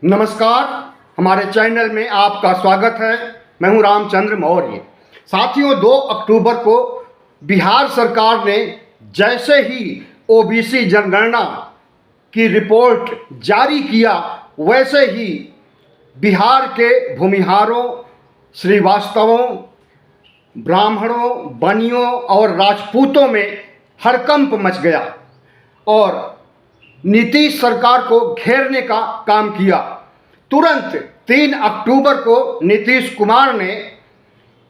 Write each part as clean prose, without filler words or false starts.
नमस्कार, हमारे चैनल में आपका स्वागत है। मैं हूं रामचंद्र मौर्य। साथियों, 2 अक्टूबर को बिहार सरकार ने जैसे ही ओबीसी जनगणना की रिपोर्ट जारी किया, वैसे ही बिहार के भूमिहारों, श्रीवास्तवों, ब्राह्मणों, बनियों और राजपूतों में हड़कंप मच गया और नीतीश सरकार को घेरने का काम किया। तुरंत 3 अक्टूबर को नीतीश कुमार ने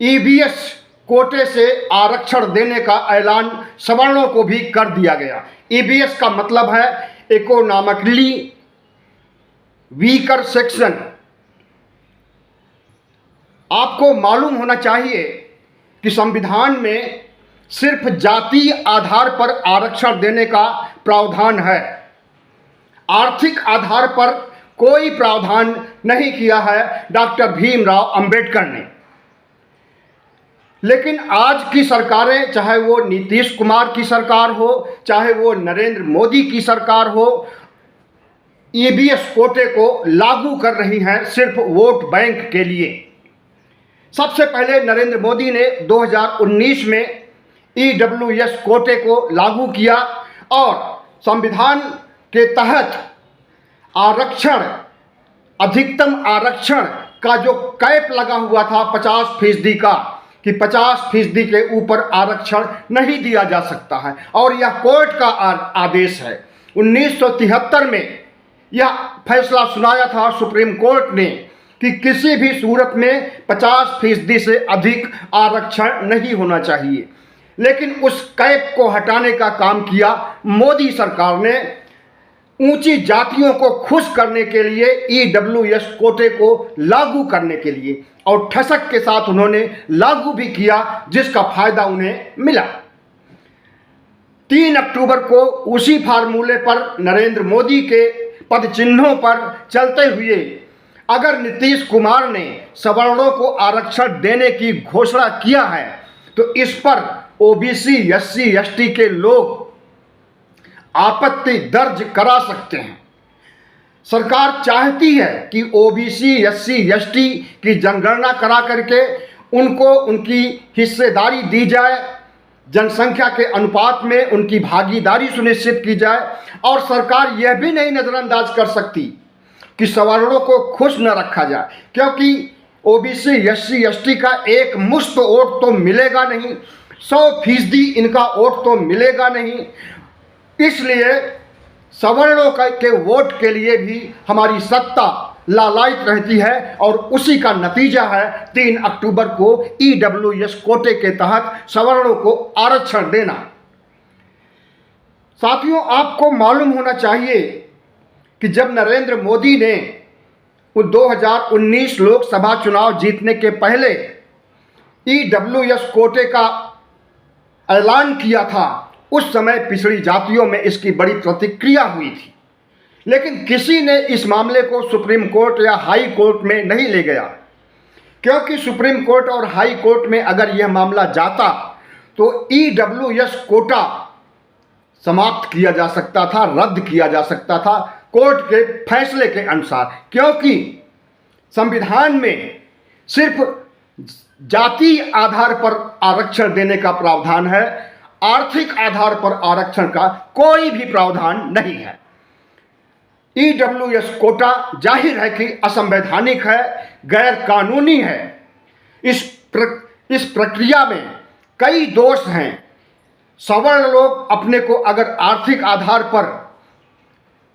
ईबीएस कोटे से आरक्षण देने का ऐलान सवर्णों को भी कर दिया गया। ईबीएस का मतलब है इकोनॉमिकली वीकर सेक्शन। आपको मालूम होना चाहिए कि संविधान में सिर्फ जातीय आधार पर आरक्षण देने का प्रावधान है। आर्थिक आधार पर कोई प्रावधान नहीं किया है डॉक्टर भीमराव अंबेडकर ने। लेकिन आज की सरकारें, चाहे वो नीतीश कुमार की सरकार हो, चाहे वो नरेंद्र मोदी की सरकार हो, ईबीएस कोटे को लागू कर रही हैं सिर्फ वोट बैंक के लिए। सबसे पहले नरेंद्र मोदी ने 2019 में ईडब्ल्यूएस कोटे को लागू किया और संविधान के तहत आरक्षण, अधिकतम आरक्षण का जो कैप लगा हुआ था 50% का, कि 50% के ऊपर आरक्षण नहीं दिया जा सकता है, और यह कोर्ट का आदेश है। 1973 में यह फैसला सुनाया था सुप्रीम कोर्ट ने कि किसी भी सूरत में 50% से अधिक आरक्षण नहीं होना चाहिए। लेकिन उस कैप को हटाने का काम किया मोदी सरकार ने, ऊंची जातियों को खुश करने के लिए, ईडब्ल्यूएस कोटे को लागू करने के लिए, और ठसक के साथ उन्होंने लागू भी किया, जिसका फायदा उन्हें मिला। 3 अक्टूबर को उसी फार्मूले पर, नरेंद्र मोदी के पद चिन्हों पर चलते हुए, अगर नीतीश कुमार ने सवर्णों को आरक्षण देने की घोषणा किया है तो इस पर ओबीसी, एससी, एसटी के लोग आपत्ति दर्ज करा सकते हैं। सरकार चाहती है कि ओबीसी, एससी, एसटी की जनगणना करा करके उनको उनकी हिस्सेदारी दी जाए, जनसंख्या के अनुपात में उनकी भागीदारी सुनिश्चित की जाए। और सरकार यह भी नहीं नज़रअंदाज कर सकती कि सवर्णों को खुश न रखा जाए, क्योंकि ओबीसी, एससी, एसटी का एक मुश्त वोट तो मिलेगा नहीं, 100% इनका वोट तो मिलेगा नहीं। इसलिए सवर्णों के वोट के लिए भी हमारी सत्ता लालायित रहती है, और उसी का नतीजा है 3 अक्टूबर को ईडब्ल्यूएस कोटे के तहत सवर्णों को आरक्षण देना। साथियों, आपको मालूम होना चाहिए कि जब नरेंद्र मोदी ने 2019 लोकसभा चुनाव जीतने के पहले ईडब्ल्यूएस कोटे का ऐलान किया था, उस समय पिछड़ी जातियों में इसकी बड़ी प्रतिक्रिया हुई थी। लेकिन किसी ने इस मामले को सुप्रीम कोर्ट या हाई कोर्ट में नहीं ले गया, क्योंकि सुप्रीम कोर्ट और हाई कोर्ट में अगर यह मामला जाता तो ईडब्ल्यूएस कोटा समाप्त किया जा सकता था, रद्द किया जा सकता था कोर्ट के फैसले के अनुसार, क्योंकि संविधान में सिर्फ जातीय आधार पर आरक्षण देने का प्रावधान है, आर्थिक आधार पर आरक्षण का कोई भी प्रावधान नहीं है। ईडब्ल्यूएस कोटा जाहिर है कि असंवैधानिक है, गैर कानूनी है। इस प्रक्रिया में कई दोष हैं। सवर्ण लोग अपने को अगर आर्थिक आधार पर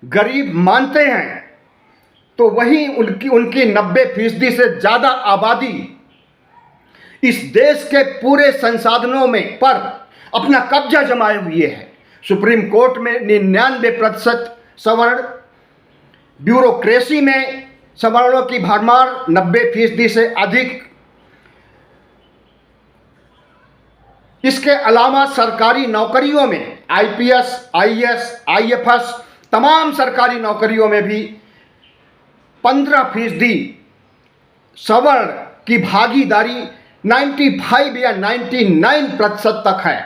गरीब मानते हैं तो वहीं उनकी 90% से ज़्यादा आबादी इस देश के पूरे संसाधनों में पर अपना कब्जा जमाए हुए है। सुप्रीम कोर्ट में 99% सवर्ण, ब्यूरोक्रेसी में सवर्णों की भरमार 90% से अधिक। इसके अलावा सरकारी नौकरियों में आईपीएस, आईएएस, आईएफएस, तमाम सरकारी नौकरियों में भी 15% सवर्ण की भागीदारी 95 या 99% तक है।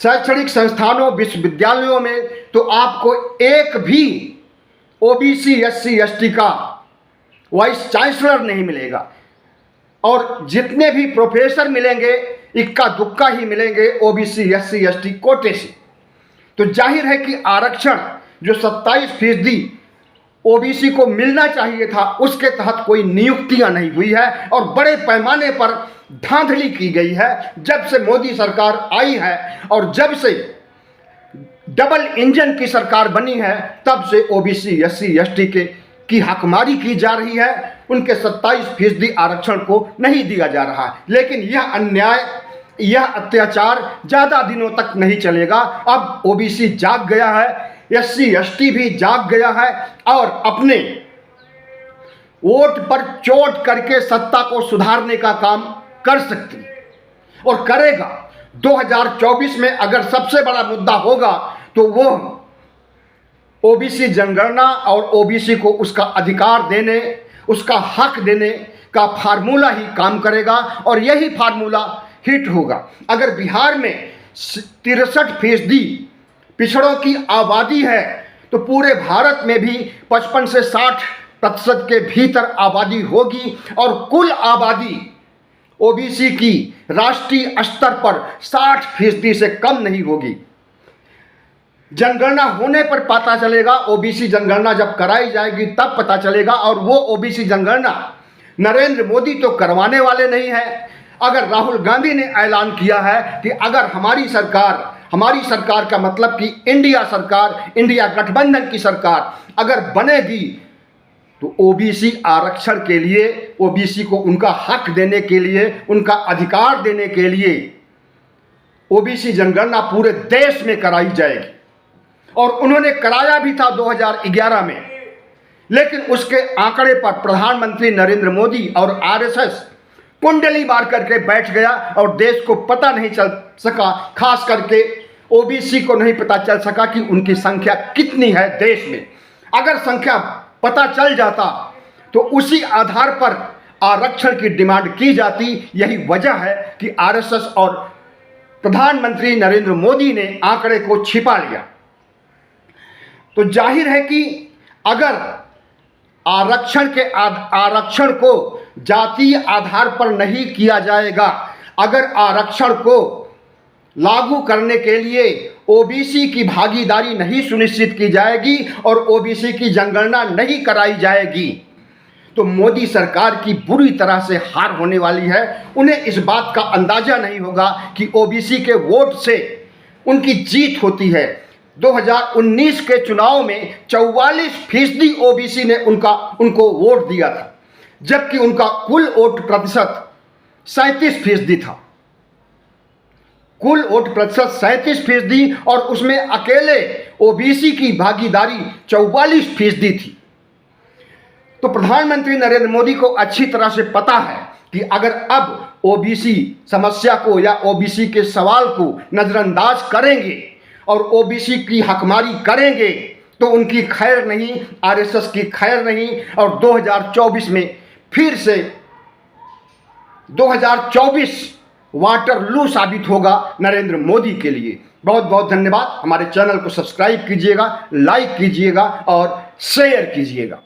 शैक्षणिक संस्थानों, विश्वविद्यालयों में तो आपको एक भी ओबीसी, एससी, एसटी का वाइस चांसलर नहीं मिलेगा, और जितने भी प्रोफेसर मिलेंगे इक्का दुक्का ही मिलेंगे ओबीसी एससी एसटी कोटे से। तो जाहिर है कि आरक्षण जो 27% ओबीसी को मिलना चाहिए था, उसके तहत कोई नियुक्तियां नहीं हुई है और बड़े पैमाने पर धांधली की गई है। जब से मोदी सरकार आई है और जब से डबल इंजन की सरकार बनी है, तब से ओबीसी एससी एसटी की हकमारी की जा रही है, उनके 27% आरक्षण को नहीं दिया जा रहा है। लेकिन यह अन्याय, यह अत्याचार ज़्यादा दिनों तक नहीं चलेगा। अब ओबीसी जाग गया है, एससी एसटी भी जाग गया है और अपने वोट पर चोट करके सत्ता को सुधारने का काम कर सकती है और करेगा। 2024 में अगर सबसे बड़ा मुद्दा होगा तो वो ओबीसी जनगणना और ओबीसी को उसका अधिकार देने, उसका हक देने का फार्मूला ही काम करेगा और यही फार्मूला हिट होगा। अगर बिहार में 63% पिछड़ों की आबादी है तो पूरे भारत में भी 55 से 60% के भीतर आबादी होगी और कुल आबादी ओबीसी की राष्ट्रीय स्तर पर 60% से कम नहीं होगी। जनगणना होने पर पता चलेगा, ओबीसी जनगणना जब कराई जाएगी तब पता चलेगा। और वो ओबीसी जनगणना नरेंद्र मोदी तो करवाने वाले नहीं है। अगर राहुल गांधी ने ऐलान किया है कि अगर हमारी सरकार का मतलब कि इंडिया सरकार, इंडिया गठबंधन की सरकार अगर बनेगी तो ओबीसी आरक्षण के लिए, ओबीसी को उनका हक देने के लिए, उनका अधिकार देने के लिए ओबीसी जनगणना पूरे देश में कराई जाएगी। और उन्होंने कराया भी था 2011 में, लेकिन उसके आंकड़े पर प्रधानमंत्री नरेंद्र मोदी और आरएसएस कुंडली मार करके बैठ गया और देश को पता नहीं चल सका, खास करके ओबीसी को नहीं पता चल सका कि उनकी संख्या कितनी है देश में। अगर संख्या पता चल जाता तो उसी आधार पर आरक्षण की डिमांड की जाती। यही वजह है कि आरएसएस और प्रधानमंत्री नरेंद्र मोदी ने आंकड़े को छिपा लिया। तो जाहिर है कि अगर आरक्षण को जातीय आधार पर नहीं किया जाएगा, अगर आरक्षण को लागू करने के लिए ओबीसी की भागीदारी नहीं सुनिश्चित की जाएगी और ओबीसी की जनगणना नहीं कराई जाएगी, तो मोदी सरकार की बुरी तरह से हार होने वाली है। उन्हें इस बात का अंदाजा नहीं होगा कि ओबीसी के वोट से उनकी जीत होती है। 2019 के चुनाव में 44% ओबीसी ने उनको वोट दिया था, जबकि उनका कुल वोट प्रतिशत 37% था। कुल वोट प्रतिशत 37% और उसमें अकेले ओबीसी की भागीदारी 44% थी। तो प्रधानमंत्री नरेंद्र मोदी को अच्छी तरह से पता है कि अगर अब ओबीसी समस्या को या ओबीसी के सवाल को नज़रअंदाज करेंगे और ओबीसी की हकमारी करेंगे तो उनकी खैर नहीं, आरएसएस की खैर नहीं। और 2024 में फिर से 2024 वाटरलू साबित होगा नरेंद्र मोदी के लिए। बहुत बहुत धन्यवाद। हमारे चैनल को सब्सक्राइब कीजिएगा, लाइक कीजिएगा और शेयर कीजिएगा।